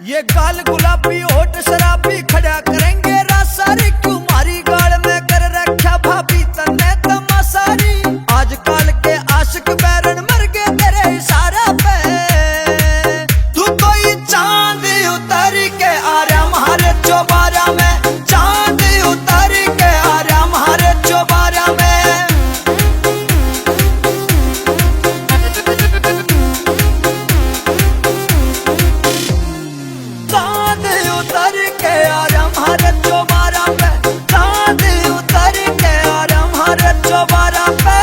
ये गाल गुलाबी होठ शराबी खड़ा करेंगे रासारी क्यों मारी गाल में कर रखा भाभी तन्ने तमासारी। आजकल के आशिक बैरन मर गए तेरे इशारा पे। तू कोई चांद उतर के आ रहा हमारे चौबारा में, चांद उतर के आ रहा हमारे चौबारा में। चांद उतर के आ रहा हमारे चौबारा पे, चांद उतर के आ रहा हमारे चौबारा पे।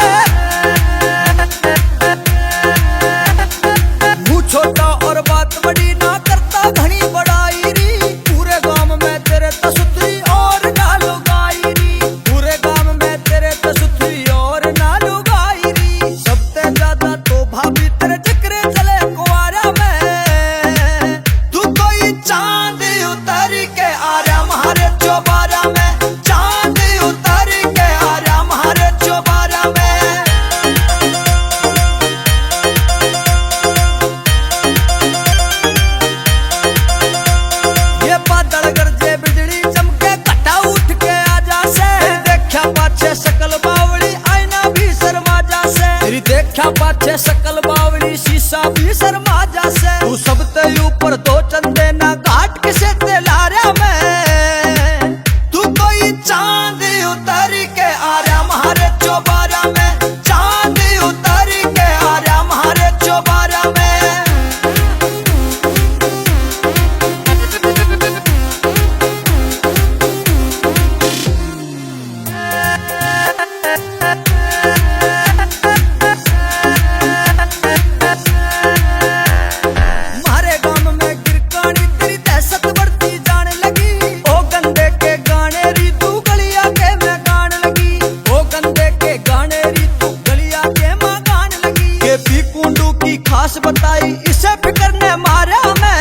मुँह छोटा और बात बड़ी ना करता घनी बड़ाई री। पूरे गांव में तेरे तसुतरी और नालू गाई री, पूरे गांव में तेरे तसुतरी और नालू गाई री। सबसे ज्यादा तो भाभी तेरे चक्रे चले कुआरा में। तू कोई चांद उतर के आ रहा हमारे चौबारा में, चांद उतर के आ रहा हमारे चौबारा में। ये बादल गरजे बिजली चमके घटा उठ के आजा से। देखा पाछे शकल बावली आईना भी शर्मा जा से। तेरी देखा पाछे शकल बावली शीशा भी शर्मा जा से। तू सबसे ऊपर दो चंदे ना घाट किसे ते लारा में। तू कोई चांद उतर के आ रहा हमारे चौबारा में, चांद उतर के आ रहा हमारे चौबारा में। मारे गांव में गिरकानी तेरी दहशत बढ़ती जाने लगी। ओ गंदे के गाने री तू गलिया के मैं गाने लगी, ओ गंदे के गाने री तू गलिया के मैं गाने लगी। ये भी कुंडू की खास बताई इसे फिकर ने मारा मैं।